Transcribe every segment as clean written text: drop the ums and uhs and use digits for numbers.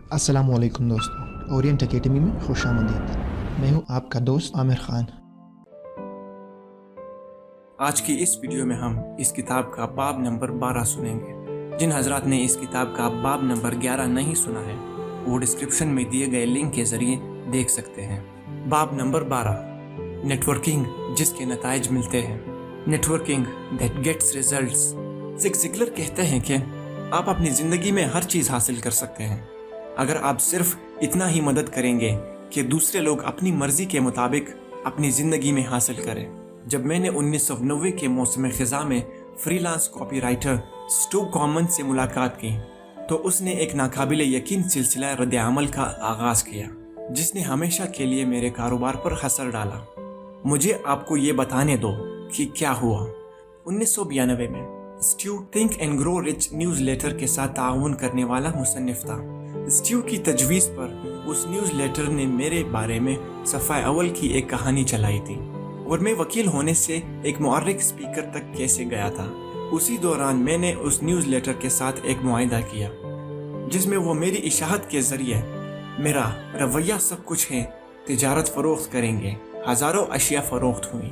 अस्सलामुअलैकुम दोस्तों, Orient academy में खुश आमदीद। मैं हूं आपका दोस्त आमिर खान। आज की इस वीडियो में हम इस किताब का बाब नंबर 12 सुनेंगे। जिन हजरात ने इस किताब का बाब नंबर 11 नहीं सुना है वो डिस्क्रिप्शन में दिए गए लिंक के जरिए देख सकते हैं। बाब नंबर 12, नेटवर्किंग जिसके नताइज मिलते हैं। Networking that gets results. Zig Ziglar कहते हैं कि आप अपनी ज़िंदगी में हर चीज़ हासिल कर सकते हैं अगर आप सिर्फ इतना ही मदद करेंगे कि दूसरे लोग अपनी मर्जी के मुताबिक अपनी ज़िंदगी में हासिल करें। जब मैंने 1990 के मौसम ख़ज़ा में फ्रीलांस कॉपीराइटर स्टू कॉमन से मुलाकात की तो उसने एक नाकाबिल यकीन सिलसिला रद्द-ए-अमल का आगाज़ किया जिसने हमेशा के लिए मेरे कारोबार पर असर डाला। मुझे आपको ये बताने दो कि क्या हुआ। 1992 में स्टू think and grow rich newsletter के साथ ताउन करने वाला मुसन्निफ था। स्टू की तजवीज़ पर उस न्यूज़लेटर ने मेरे बारे में सफ़ा अव्वल की एक कहानी चलाई थी और मैं वकील होने से एक मुअर्रिख स्पीकर तक कैसे गया था। उसी दौरान मैंने उस न्यूज़लेटर के साथ एक मुआहिदा किया जिसमें वो मेरी इशाहत के ज़रिए मेरा रवैया सब कुछ है तिजारत फ़रोख्त करेंगे। हज़ारों अशिया फ़रोख्त हुई।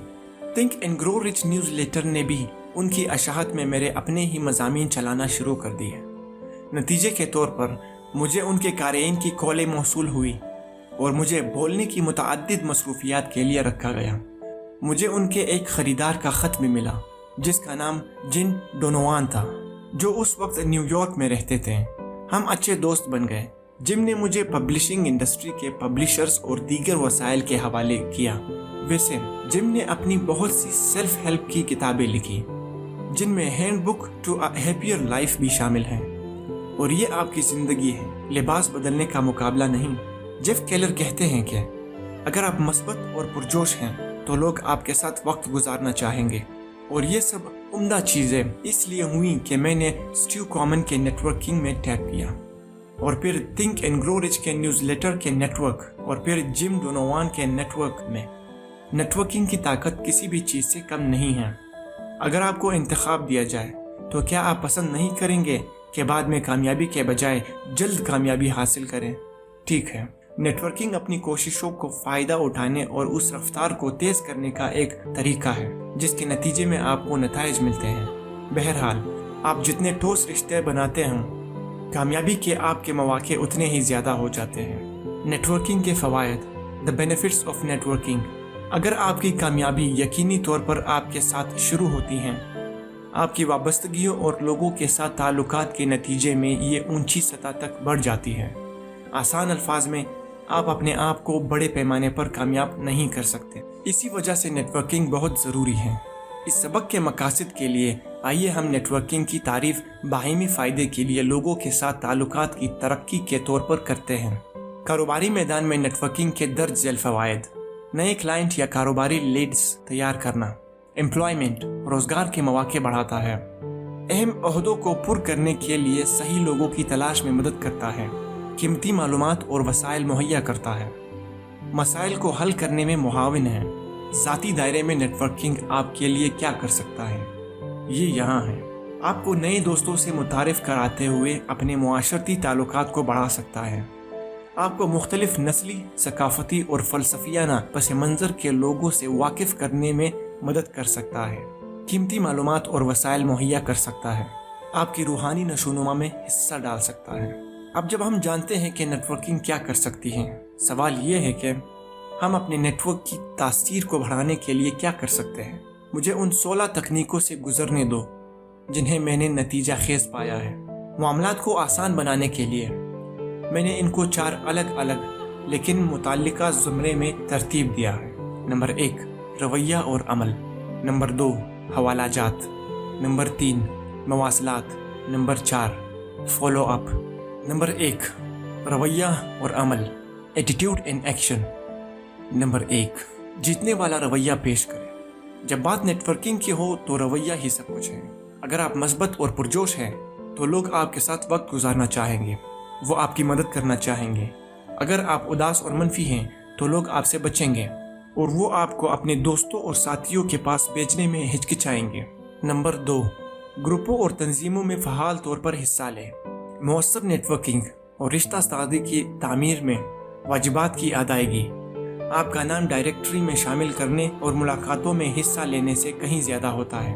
Think and grow rich newsletter ने भी उनकी अशाहत में मेरे अपने ही मज़ामीन चलाना शुरू कर दिए। नतीजे के तौर पर मुझे उनके कारेइन की कॉलें मौसूल हुई और मुझे बोलने की मुतअद्दिद मसरूफियात के लिए रखा गया। मुझे उनके एक ख़रीदार का ख़त भी मिला जिसका नाम जिम डोनोवान था जो उस वक्त न्यूयॉर्क में रहते थे। हम अच्छे दोस्त बन गए। जिम ने मुझे पब्लिशिंग इंडस्ट्री के पब्लिशर्स और दीगर वसाइल के हवाले किया। वैसे जिम ने अपनी बहुत सी सेल्फ हेल्प की किताबें लिखी जिनमें handbook to a happier life भी शामिल है और ये आपकी ज़िंदगी है, लिबास बदलने का मुकाबला नहीं। जेफ केलर कहते हैं कि अगर आप मस्बत और पुरजोश हैं तो लोग आपके साथ वक्त गुजारना चाहेंगे और ये सब उम्दा चीज़ें इसलिए हुई कि मैंने स्टू कॉमन के नेटवर्किंग में टैप किया और फिर थिंक एंड ग्रो रिच के न्यूज़लेटर के नेटवर्क और फिर जिम डोनोवान के नेटवर्क में। नेटवर्किंग की ताकत किसी भी चीज़ से कम नहीं है। अगर आपको इंतखाब दिया जाए तो क्या आप पसंद नहीं करेंगे कि बाद में कामयाबी के बजाय जल्द कामयाबी हासिल करें? ठीक है, नेटवर्किंग अपनी कोशिशों को फ़ायदा उठाने और उस रफ्तार को तेज़ करने का एक तरीका है जिसके नतीजे में आपको नताइज मिलते हैं। बहरहाल आप जितने ठोस रिश्ते बनाते हैं कामयाबी के आपके मौके उतने ही ज़्यादा हो जाते हैं। नेटवर्किंग के फ़वाइद, द बेनिफिट्स ऑफ नेटवर्किंग। अगर आपकी कामयाबी यकीनी तौर पर आपके साथ शुरू होती हैं, आपकी वाबस्तगियों और लोगों के साथ ताल्लुकात के नतीजे में ये ऊंची सतह तक बढ़ जाती है। आसान अल्फाज में आप अपने आप को बड़े पैमाने पर कामयाब नहीं कर सकते। इसी वजह से नेटवर्किंग बहुत ज़रूरी है। इस सबक के मकासद के लिए आइए हम नेटवर्किंग की तारीफ़ बाहिमी फ़ायदे के लिए लोगों के साथ ताल्लुकात की तरक्की के तौर पर करते हैं। कारोबारी मैदान में नेटवर्किंग के दर्ज झेल फ़वाइद: नए क्लाइंट या कारोबारी लीड्स तैयार करना, एम्प्लॉयमेंट रोज़गार के मौके बढ़ाता है, अहम ओहदों को पुर करने के लिए सही लोगों की तलाश में मदद करता है, कीमती मालूमात और वसाइल मुहैया करता है, मसाइल को हल करने में मुआविन है। ज़ाती दायरे में नेटवर्किंग आपके लिए क्या कर सकता है, ये यहाँ है। आपको नए दोस्तों से मुतारिफ कराते हुए अपने मुआशरती ताल्लुकात को बढ़ा सकता है। आपको मुख्तलिफ नस्ली, सकाफती और फ़लसफ़ियाना पस मंज़र के लोगों से वाकिफ़ करने में मदद कर सकता है, कीमती मालूमात और वसाइल मुहैया कर सकता है, आपकी रूहानी नशोनुमा में हिस्सा डाल सकता है। अब जब हम जानते हैं कि नेटवर्किंग क्या कर सकती है, सवाल ये है कि हम अपने नेटवर्क की तासीर को बढ़ाने के लिए क्या कर सकते हैं। मुझे उन 16 तकनीकों से गुजरने दो जिन्हें मैंने नतीजा खेज पाया है। मामलात को आसान बनाने के लिए मैंने इनको 4 अलग अलग लेकिन मुताल्लिका ज़ुमरे में तरतीब दिया है। नंबर 1, रवैया और अमल। नंबर 2, हवालाजात। नंबर 3, मवासलात। Number 4, follow up. नंबर 1, रवैया और अमल, एटीट्यूड इन एक्शन। नंबर 1, जीतने वाला रवैया पेश करें। जब बात नेटवर्किंग की हो तो रवैया ही सब कुछ है। अगर आप मस्बत और पुरजोश हैं तो लोग आपके साथ वक्त गुजारना चाहेंगे, वो आपकी मदद करना चाहेंगे। अगर आप उदास और मनफी हैं तो लोग आपसे बचेंगे और वो आपको अपने दोस्तों और साथियों के पास भेजने में हिचकिचाएंगे। नंबर 2, ग्रुपों और तंजीमों में फ़हाल तौर पर हिस्सा लें। मौसर नेटवर्किंग और रिश्ता साजी की तामीर में वाजिबात की अदायगी। आपका नाम डायरेक्टरी में शामिल करने और मुलाकातों में हिस्सा लेने से कहीं ज़्यादा होता है।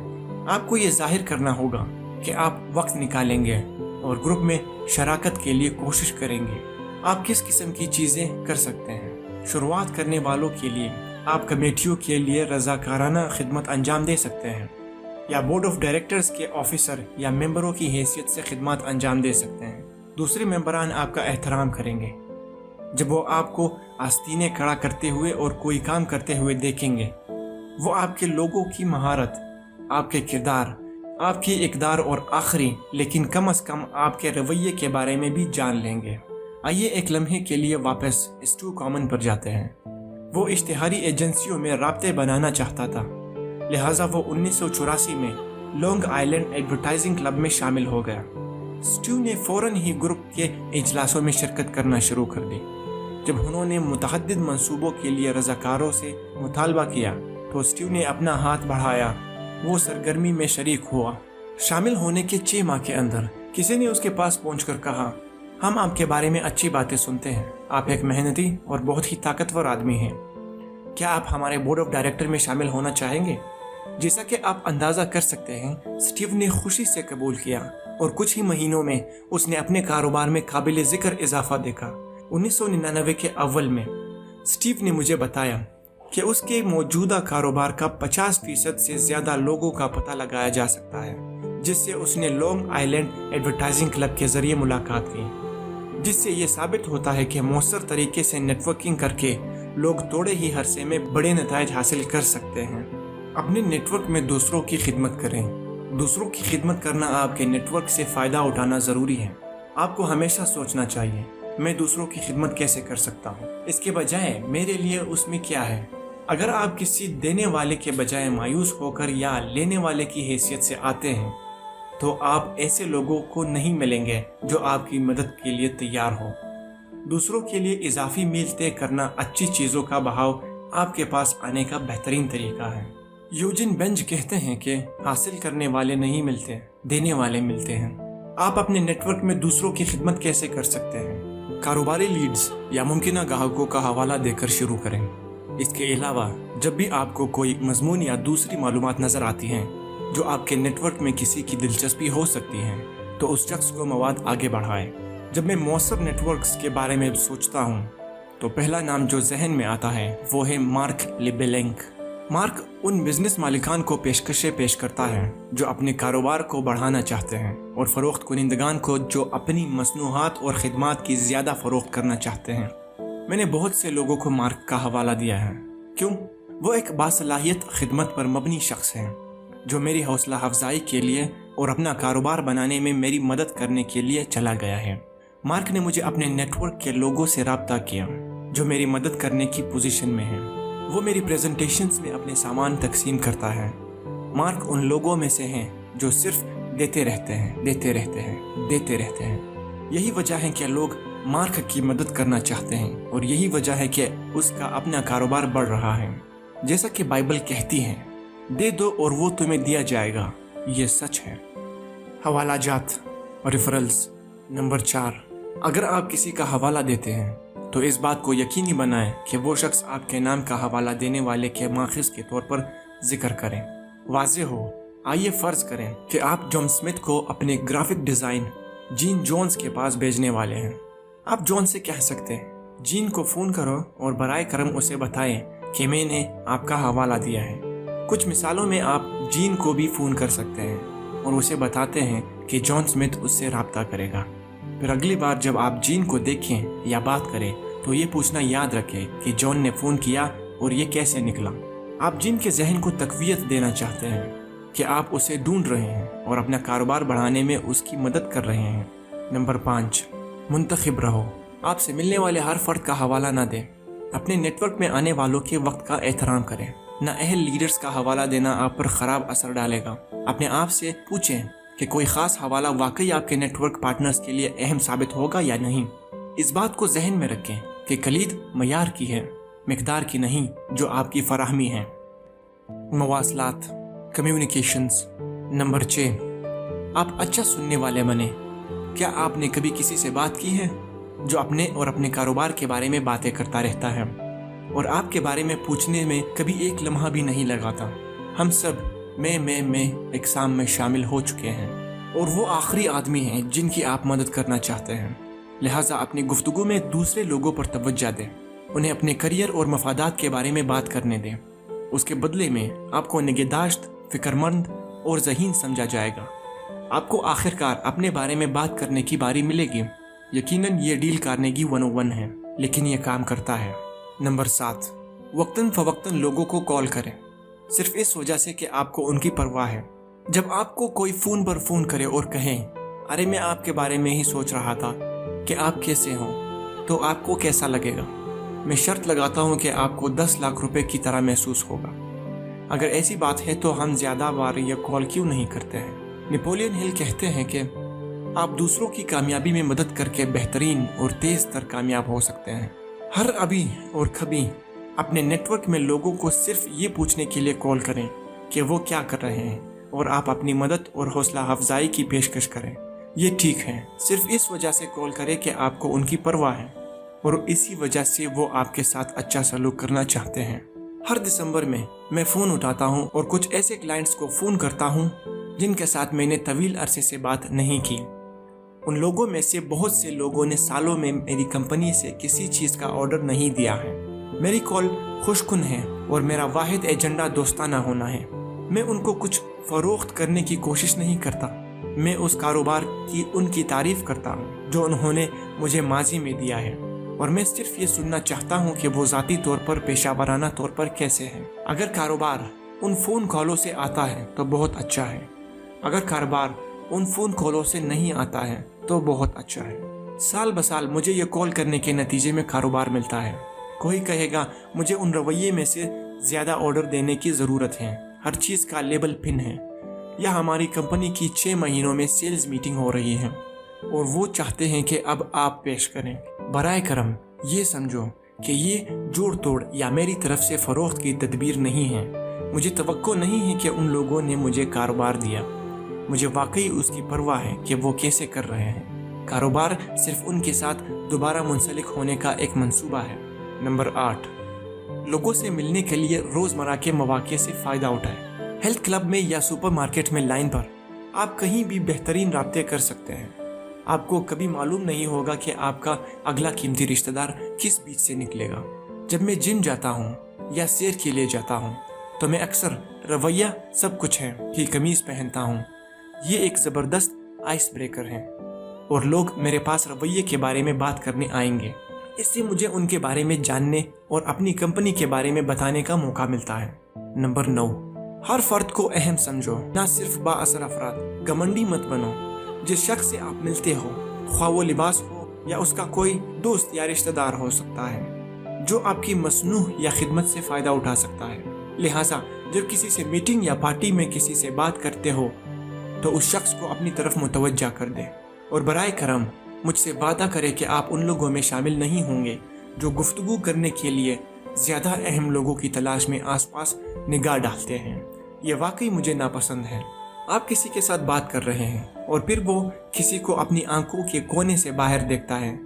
आपको ये जाहिर करना होगा कि आप वक्त निकालेंगे और ग्रुप में शराकत के लिए कोशिश करेंगे। आप किस किस्म की चीज़ें कर सकते हैं? शुरुआत करने वालों के लिए आप कमेटियों के लिए रज़ाकाराना खिदमत अंजाम दे सकते हैं या बोर्ड ऑफ डायरेक्टर्स के ऑफिसर या मेंबरों की हैसियत से खिदमत अंजाम दे सकते हैं। दूसरे मेंबरान आपका एहतराम करेंगे जब वो आपको आस्तीने खड़ा करते हुए और कोई काम करते हुए देखेंगे। वो आपके लोगों की महारत, आपके किरदार, आपकी इक़दार और आखिरी लेकिन कम अज़ कम आपके रवैये के बारे में भी जान लेंगे। आइए एक लम्हे के लिए वापस स्टू कॉमन पर जाते हैं। वो इश्तिहारी एजेंसियों में राब्ते बनाना चाहता था, लिहाजा वो 1984 में लॉन्ग आइलैंड एडवर्टाइजिंग क्लब में शामिल हो गया। स्टू ने फौरन ही ग्रुप के इजलासों में शिरकत करना शुरू कर दी। जब उन्होंने मुतअद्दिद मंसूबों के लिए रज़ाकारों से मुतालबा किया तो स्टू ने अपना हाथ बढ़ाया। वो सरगर्मी में शरीक हुआ। शामिल होने के 6 माह के अंदर किसी ने उसके पास पहुंचकर कहा, हम आपके बारे में अच्छी बातें सुनते हैं। आप एक मेहनती और बहुत ही ताकतवर आदमी हैं। क्या आप हमारे बोर्ड ऑफ डायरेक्टर में शामिल होना चाहेंगे? जैसा कि आप अंदाज़ा कर सकते हैं, स्टीव ने खुशी से कबूल किया और कुछ ही महीनों में उसने अपने कारोबार में काबिल ज़िक्र इजाफा देखा। 1999 के अव्वल में स्टीव ने मुझे बताया कि उसके मौजूदा कारोबार का 50% से ज़्यादा लोगों का पता लगाया जा सकता है, जिससे उसने लॉन्ग आइलैंड एडवर्टाइजिंग क्लब के ज़रिए मुलाकात की, जिससे ये साबित होता है कि मौसर तरीके से नेटवर्किंग करके लोग थोड़े ही अरसे में बड़े नताइज हासिल कर सकते हैं। अपने नेटवर्क में दूसरों की खिदमत करें। दूसरों की खिदमत करना आपके नेटवर्क से फ़ायदा उठाना ज़रूरी है। आपको हमेशा सोचना चाहिए, मैं दूसरों की खिदमत कैसे कर सकता हूँ, इसके बजाय मेरे लिए उसमें क्या है। अगर आप किसी देने वाले के बजाय मायूस होकर या लेने वाले की हैसियत से आते हैं तो आप ऐसे लोगों को नहीं मिलेंगे जो आपकी मदद के लिए तैयार हो। दूसरों के लिए इजाफी मील तय करना अच्छी चीज़ों का बहाव आपके पास आने का बेहतरीन तरीका है। यूजिन बेंज कहते हैं कि हासिल करने वाले नहीं मिलते, देने वाले मिलते हैं। आप अपने नेटवर्क में दूसरों की खिदमत कैसे कर सकते हैं? कारोबारी लीड्स या मुमकिन ग्राहकों का हवाला देकर शुरू करें। इसके अलावा जब भी आपको कोई मजमून या दूसरी मालूमात नज़र आती हैं जो आपके नेटवर्क में किसी की दिलचस्पी हो सकती है, तो उस शख्स को मवाद आगे बढ़ाएं। जब मैं मौसर नेटवर्क्स के बारे में सोचता हूँ तो पहला नाम जो जहन में आता है वो है मार्क लिबेलेंक। मार्क उन बिजनेस मालिकान को पेशकशें पेश करता है जो अपने कारोबार को बढ़ाना चाहते हैं और फ़रोख्त कुनिंदगान को जो अपनी मसनूहात और ख़िदमात की ज़्यादा फ़रोख्त करना चाहते हैं। मैंने बहुत से लोगों को मार्क का हवाला दिया है। क्यों? वो एक बासलाहियत खिदमत पर मबनी शख्स है जो मेरी हौसला अफजाई के लिए और अपना कारोबार बनाने में मेरी मदद करने के लिए चला गया है। मार्क ने मुझे अपने नेटवर्क के लोगों से रब्ता किया जो मेरी मदद करने की पोजीशन में है। वो मेरी प्रेजेंटेशंस में अपने सामान तकसीम करता है। मार्क उन लोगों में से हैं जो सिर्फ देते रहते हैं, देते रहते हैं, देते रहते हैं। यही वजह है कि लोग मार्क की मदद करना चाहते हैं और यही वजह है कि उसका अपना कारोबार बढ़ रहा है। जैसा कि बाइबल कहती है, दे दो और वो तुम्हें दिया जाएगा। ये सच है। हवाला जात और रेफरल्स। नंबर 4, अगर आप किसी का हवाला देते हैं तो इस बात को यकीनी बनाएं कि वो शख्स आपके नाम का हवाला देने वाले के माखिज के तौर पर जिक्र करें। वाज़े हो। आइए फ़र्ज़ करें कि आप जॉन स्मिथ को अपने ग्राफिक डिज़ाइन जीन जोन्स के पास भेजने वाले हैं। आप जॉन से कह सकते हैं, जीन को फ़ोन करो और बराए करम उसे बताएं कि मैंने आपका हवाला दिया है। कुछ मिसालों में आप जीन को भी फ़ोन कर सकते हैं और उसे बताते हैं कि जॉन स्मिथ उससे रब्ता करेगा। फिर अगली बार जब आप जीन को देखें या बात करें तो ये पूछना याद रखें कि जॉन ने फ़ोन किया और ये कैसे निकला। आप जीन के जहन को तक़वियत देना चाहते हैं कि आप उसे ढूंढ रहे हैं और अपना कारोबार बढ़ाने में उसकी मदद कर रहे हैं। नंबर 5, मुंतखब रहो। आपसे मिलने वाले हर फ़र्द का हवाला ना दें। अपने नेटवर्क में आने वालों के वक्त का एहतराम करें। नाअहल लीडर्स का हवाला देना आप पर ख़राब असर डालेगा। अपने आप से पूछें कि कोई ख़ास हवाला वाकई आपके नेटवर्क पार्टनर्स के लिए अहम साबित होगा या नहीं। इस बात को जहन में रखें कि कलीद मयार की है, मिकदार की नहीं जो आपकी फराहमी है। मवासलात, कम्युनिकेशंस। नंबर 6, आप अच्छा सुनने वाले बने। क्या आपने कभी किसी से बात की है जो अपने और अपने कारोबार के बारे में बातें करता रहता है और आपके बारे में पूछने में कभी एक लम्हा भी नहीं लगाता। हम सब मैं एग्जाम में शामिल हो चुके हैं और वो आखिरी आदमी हैं जिनकी आप मदद करना चाहते हैं। लिहाजा अपनी गुफ्तगू में दूसरे लोगों पर तवज्जो दें, उन्हें अपने करियर और मफादात के बारे में बात करने दें। उसके बदले में आपको निगहदाश्त, फिक्रमंद और ज़हीन समझा जाएगा। आपको आखिरकार अपने बारे में बात करने की बारी मिलेगी। यकीनन ये डील कार्नेगी 101 है, लेकिन ये काम करता है। नंबर 7, वक्तन फवक्तन लोगों को कॉल करें, सिर्फ इस वजह से कि आपको उनकी परवाह है। जब आपको कोई फ़ोन पर फ़ोन करे और कहें, अरे मैं आपके बारे में ही सोच रहा था कि आप कैसे हो, तो आपको कैसा लगेगा? मैं शर्त लगाता हूँ कि आपको 10 लाख रुपए की तरह महसूस होगा। अगर ऐसी बात है तो हम ज़्यादा बार यह कॉल क्यों नहीं करते हैं? नेपोलियन हिल कहते हैं कि आप दूसरों की कामयाबी में मदद करके बेहतरीन और तेज़ तर कामयाब हो सकते हैं। हर अभी और कभी अपने नेटवर्क में लोगों को सिर्फ ये पूछने के लिए कॉल करें कि वो क्या कर रहे हैं और आप अपनी मदद और हौसला अफजाई की पेशकश करें। ये ठीक है, सिर्फ इस वजह से कॉल करें कि आपको उनकी परवाह है और इसी वजह से वो आपके साथ अच्छा सलूक करना चाहते हैं। हर दिसंबर में मैं फ़ोन उठाता हूँ और कुछ ऐसे क्लाइंट्स को फ़ोन करता हूँ जिनके साथ मैंने तवील अरसे से बात नहीं की। उन लोगों में से बहुत से लोगों ने सालों में मेरी कंपनी से किसी चीज़ का ऑर्डर नहीं दिया है। मेरी कॉल खुशकुन है और मेरा वाहिद एजेंडा दोस्ताना होना है। मैं उनको कुछ फ़रोख्त करने की कोशिश नहीं करता। मैं उस कारोबार की उनकी तारीफ़ करता हूँ जो उन्होंने मुझे माजी में दिया है और मैं सिर्फ ये सुनना चाहता हूँ कि वो ज़ाती तौर पर, पेशावराना तौर पर कैसे हैं। अगर कारोबार उन फ़ोन कॉलों से आता है तो बहुत अच्छा है। अगर कारोबार उन फ़ोन कॉलों से नहीं आता है तो बहुत अच्छा है। साल बसाल मुझे ये कॉल करने के नतीजे में कारोबार मिलता है। कोई कहेगा मुझे उन रवैये में से ज़्यादा ऑर्डर देने की ज़रूरत है, हर चीज़ का लेबल पिन है, या हमारी कंपनी की 6 महीनों में सेल्स मीटिंग हो रही है और वो चाहते हैं कि अब आप पेश करें। बराए करम ये समझो कि ये जोड़ तोड़ या मेरी तरफ से फ़रोख्त की तदबीर नहीं है। मुझे तवक्को नहीं है कि उन लोगों ने मुझे कारोबार दिया। मुझे वाकई उसकी परवाह है कि वो कैसे कर रहे हैं। कारोबार सिर्फ उनके साथ दोबारा मुंसलिक होने का एक मंसूबा है। नंबर 8, लोगों से मिलने के लिए रोज़मर्रा के मौके से फ़ायदा उठाएं। हेल्थ क्लब में या सुपरमार्केट में लाइन पर आप कहीं भी बेहतरीन राब्ते कर सकते हैं। आपको कभी मालूम नहीं होगा कि आपका अगला कीमती रिश्तेदार किस बीच से निकलेगा। जब मैं जिम जाता हूँ या सैर के लिए जाता हूँ तो मैं अक्सर रवैया सब कुछ है कि कमीज़ पहनता हूँ। ये एक ज़बरदस्त आइस ब्रेकर है और लोग मेरे पास रवैये के बारे में बात करने आएंगे। इससे मुझे उनके बारे में जानने और अपनी कंपनी के बारे में बताने का मौका मिलता है। नंबर 9, हर फर्द को अहम समझो, ना सिर्फ बाअसर अफराद। घमंडी मत बनो। जिस शख्स से आप मिलते हो, ख्वाह वो लिबास हो या उसका कोई दोस्त या रिश्तेदार हो सकता है, जो आपकी मसनूह या खिदमत से फ़ायदा उठा सकता है। लिहाजा जब किसी से मीटिंग या पार्टी में किसी से बात करते हो तो उस शख्स को अपनी तरफ मुतवज्जा कर दे और बराए करम मुझसे वादा करे कि आप उन लोगों में शामिल नहीं होंगे जो गुफ्तगू करने के लिए ज़्यादा अहम लोगों की तलाश में आसपास निगाह डालते हैं। ये वाकई मुझे नापसंद है। आप किसी के साथ बात कर रहे हैं और फिर वो किसी को अपनी आंखों के कोने से बाहर देखता है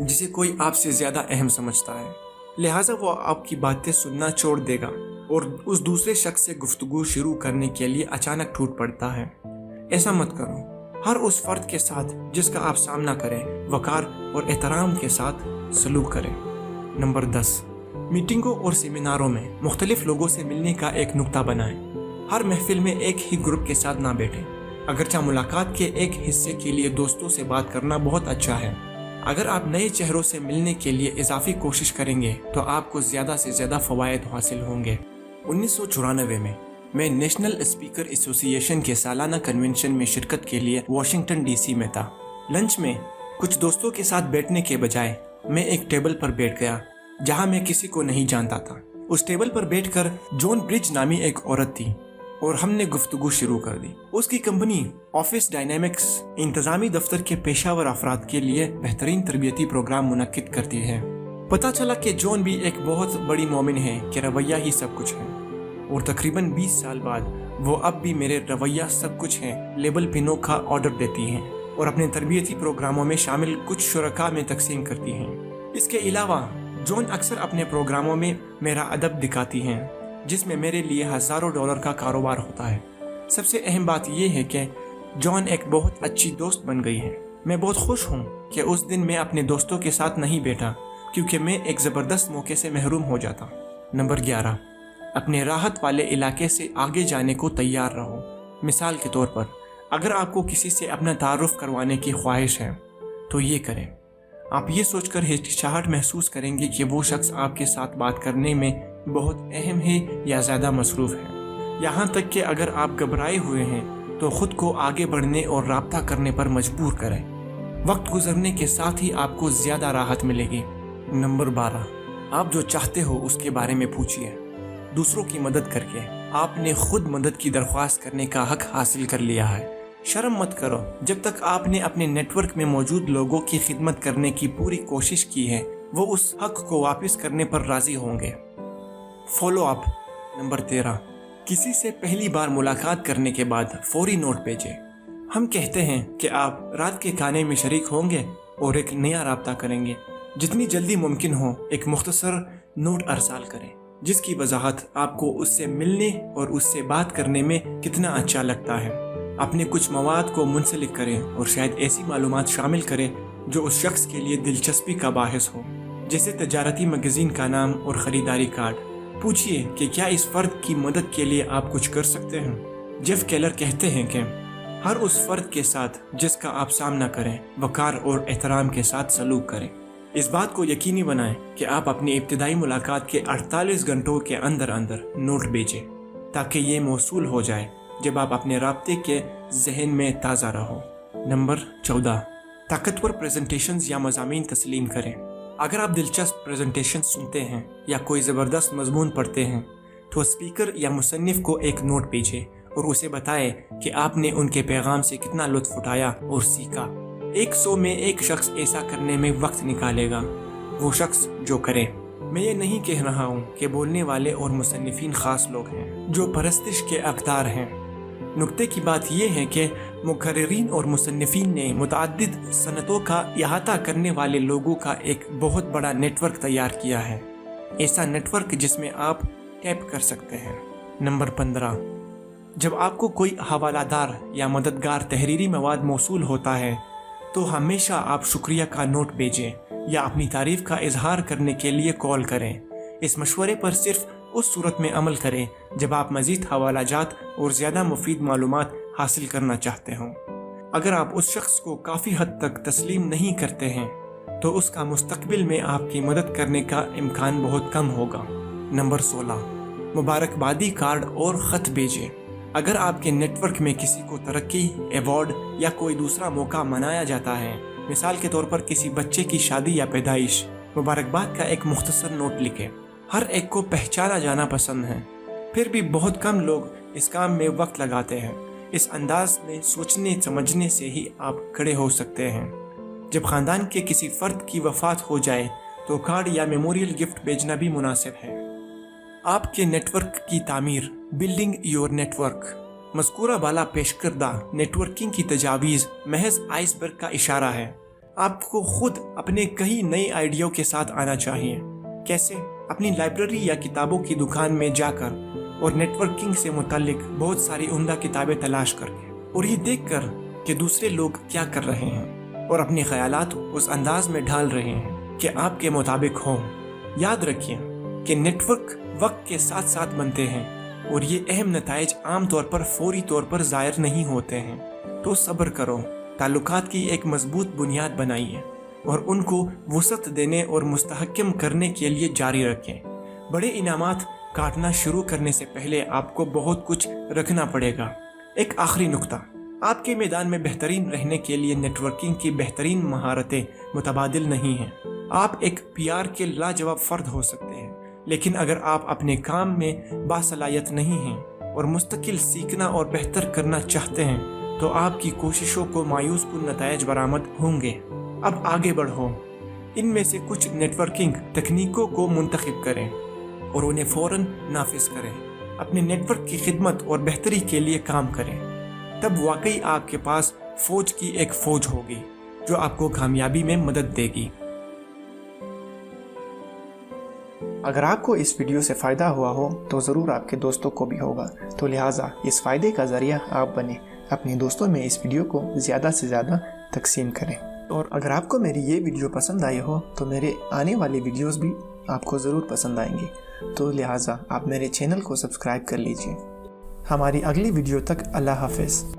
जिसे कोई आपसे ज़्यादा अहम समझता है। लिहाजा वो आपकी बातें सुनना छोड़ देगा और उस दूसरे शख्स से गुफ्तगू शुरू करने के लिए अचानक टूट पड़ता है। ऐसा मत करो। हर उस फर्द के साथ जिसका आप सामना करें वकार और एहतराम के साथ सलूक करें। नंबर 10, मीटिंगों और सेमिनारों में मुख्तलिफ लोगों से मिलने का एक नुक्ता बनाएं। हर महफिल में एक ही ग्रुप के साथ ना बैठें। अगरचा मुलाकात के एक हिस्से के लिए दोस्तों से बात करना बहुत अच्छा है, अगर आप नए चेहरों से मिलने के लिए इजाफी कोशिश करेंगे तो आपको ज़्यादा से ज़्यादा फ़वायद हासिल होंगे। 1994 में मैं नेशनल स्पीकर एसोसिएशन के सालाना कन्वेंशन में शिरकत के लिए वाशिंगटन डीसी में था। लंच में कुछ दोस्तों के साथ बैठने के बजाय मैं एक टेबल पर बैठ गया जहां मैं किसी को नहीं जानता था। उस टेबल पर बैठकर जॉन ब्रिज नामी एक औरत थी और हमने गुफ्तगू शुरू कर दी। उसकी कंपनी ऑफिस डायनेमिक्स इंतजामी दफ्तर के पेशावर अफराद के लिए बेहतरीन तरबियती प्रोग्राम मुनक्किद करती है। पता चला कि जॉन भी एक बहुत बड़ी मोमिन है कि रवैया ही सब कुछ है, और तकरीबन 20 साल बाद वो अब भी मेरे रवैया सब कुछ है लेबल पिनों का ऑर्डर देती हैं और अपने तरबियती प्रोग्रामों में शामिल कुछ शुरका में तकसीम करती हैं। इसके अलावा जॉन अक्सर अपने प्रोग्रामों में मेरा अदब दिखाती हैं, जिसमें मेरे लिए हज़ारों डॉलर का कारोबार होता है। सबसे अहम बात यह है कि जॉन एक बहुत अच्छी दोस्त बन गई है। मैं बहुत खुश हूँ कि उस दिन मैं अपने दोस्तों के साथ नहीं बैठा, क्योंकि मैं एक ज़बरदस्त मौके से महरूम हो जाता। नंबर 11, अपने राहत वाले इलाके से आगे जाने को तैयार रहो। मिसाल के तौर पर, अगर आपको किसी से अपना तारुफ करवाने की ख्वाहिश है तो ये करें। आप ये सोचकर हिचकिचाहट महसूस करेंगे कि वो शख्स आपके साथ बात करने में बहुत अहम है या ज़्यादा मसरूफ़ है। यहाँ तक कि अगर आप घबराए हुए हैं तो ख़ुद को आगे बढ़ने और राब्ता करने पर मजबूर करें। वक्त गुजरने के साथ ही आपको ज़्यादा राहत मिलेगी। नंबर 12, आप जो चाहते हो उसके बारे में पूछिए। दूसरों की मदद करके आपने खुद मदद की दरख्वास्त करने का हक हासिल कर लिया है। शर्म मत करो। जब तक आपने अपने नेटवर्क में मौजूद लोगों की खिदमत करने की पूरी कोशिश की है, वो उस हक को वापस करने पर राजी होंगे। Follow up. नंबर 13, किसी से पहली बार मुलाकात करने के बाद फौरी नोट भेजें। हम कहते हैं कि आप रात के खाने में शरीक होंगे और एक नया राब्ता करेंगे। जितनी जल्दी मुमकिन हो एक मुख्तसर नोट अरसाल करें, जिसकी वजाहत आपको उससे मिलने और उससे बात करने में कितना अच्छा लगता है। अपने कुछ मवाद को मुंसलिक करें और शायद ऐसी मालूमात शामिल करें जो उस शख्स के लिए दिलचस्पी का बाहिस हो, जैसे तजारती मैगजीन का नाम और ख़रीदारी कार्ड। पूछिए कि क्या इस फ़र्द की मदद के लिए आप कुछ कर सकते हैं। जेफ केलर कहते हैं कि हर उस फ़र्द के साथ जिसका आप सामना करें, वक़ार और एहतराम के साथ सलूक करें। इस बात को यकीनी बनाएं कि आप अपनी इब्तिदाई मुलाकात के 48 घंटों के अंदर अंदर नोट भेजें, ताकि ये मौसूल हो जाए जब आप अपने राब्ते के जहन में ताज़ा रहो। नंबर 14, ताकतवर प्रेजेंटेशंस या मज़ामीन तस्लीम करें। अगर आप दिलचस्प प्रेजेंटेशन सुनते हैं या कोई ज़बरदस्त मजमून पढ़ते हैं तो स्पीकर या मुसन्निफ को एक नोट भेजें और उसे बताएं कि आपने उनके पैगाम से कितना लुत्फ़ उठाया और सीखा। 100 में एक शख्स ऐसा करने में वक्त निकालेगा, वो शख्स जो करे। मैं ये नहीं कह रहा हूँ कि बोलने वाले और मुसन्निफीन ख़ास लोग हैं जो परस्तिश के अक़दार हैं। नुक्ते की बात यह है कि मुकर्रिरीन और मुसन्निफीन ने मुतअद्दिद सनतों का इहाता करने वाले लोगों का एक बहुत बड़ा नेटवर्क तैयार किया है। ऐसा नेटवर्क जिसमें आप टैप कर सकते हैं। नंबर 15, जब आपको कोई हवालादार या मददगार तहरीरी मवाद मौसूल होता है तो हमेशा आप शुक्रिया का नोट भेजें या अपनी तारीफ का इजहार करने के लिए कॉल करें। इस मशवरे पर सिर्फ उस सूरत में अमल करें जब आप मज़ीद हवालाजात और ज़्यादा मुफीद मालूमात हासिल करना चाहते हों। अगर आप उस शख्स को काफ़ी हद तक तस्लीम नहीं करते हैं तो उसका मुस्तकबिल में आपकी मदद करने का इम्कान बहुत कम होगा। नंबर 16, मुबारकबादी कार्ड और ख़त भेजें। अगर आपके नेटवर्क में किसी को तरक्की, एवॉर्ड या कोई दूसरा मौका मनाया जाता है, मिसाल के तौर पर किसी बच्चे की शादी या पैदाइश, मुबारकबाद का एक मुख्तसर नोट लिखें। हर एक को पहचाना जाना पसंद है, फिर भी बहुत कम लोग इस काम में वक्त लगाते हैं। इस अंदाज में सोचने समझने से ही आप खड़े हो सकते हैं। जब ख़ानदान के किसी फ़र्द की वफ़ात हो जाए तो कार्ड या मेमोरियल गिफ्ट भेजना भी मुनासिब है। आपके नेटवर्क की तामीर, बिल्डिंग योर नेटवर्क। मज़कूरा बाला पेश करदा नेटवर्किंग की तजावीज़ महज आइसबर्ग का इशारा है। आपको खुद अपने कई नए आइडियाओं के साथ आना चाहिए। कैसे? अपनी लाइब्रेरी या किताबों की दुकान में जाकर और नेटवर्किंग से मुताल्लिक बहुत सारी उम्दा किताबें तलाश करके और ये देखकर कि दूसरे लोग क्या कर रहे हैं और अपने ख्यालात उस अंदाज में ढाल रहे हैं कि आपके मुताबिक हों। याद रखिए कि नेटवर्क वक्त के साथ साथ बनते हैं और ये अहम नताइज आम तौर पर फौरी तौर पर ज़ाहिर नहीं होते हैं। तो सब्र करो, ताल्लुकात की एक मजबूत बुनियाद बनाइए और उनको वसअत देने और मुस्तहकम करने के लिए जारी रखें। बड़े इनामात काटना शुरू करने से पहले आपको बहुत कुछ रखना पड़ेगा। एक आखिरी नुक्ता, आपके मैदान में बेहतरीन रहने के लिए नेटवर्किंग की बेहतरीन महारतें मुतबादिल नहीं हैं। आप एक PR के लाजवाब फ़र्द हो सकते हैं, लेकिन अगर आप अपने काम में बासलाहियत नहीं हैं और मुस्तकिल सीखना और बेहतर करना चाहते हैं तो आपकी कोशिशों को मायूस कुन नताइज बरामद होंगे। अब आगे बढ़ो, इनमें से कुछ नेटवर्किंग तकनीकों को मुंतखब करें और उन्हें फ़ौरन नाफिज करें। अपने नेटवर्क की खिदमत और बेहतरी के लिए काम करें, तब वाकई आपके पास فوج کی ایک فوج ہوگی جو آپ کو کامیابی میں مدد دے گی۔ اگر آپ کو اس ویڈیو سے فائدہ ہوا ہو تو ضرور آپ کے دوستوں کو بھی ہوگا، تو لہٰذا اس فائدے کا ذریعہ آپ بنیں، اپنے دوستوں میں اس ویڈیو کو زیادہ سے زیادہ تقسیم کریں۔ اور اگر آپ کو میری یہ ویڈیو پسند آئی ہو تو میرے آنے والے ویڈیوز بھی آپ کو ضرور پسند آئیں گے، تو لہٰذا آپ میرے چینل کو سبسکرائب کر لیجئے۔ ہماری اگلی ویڈیو تک اللہ حافظ۔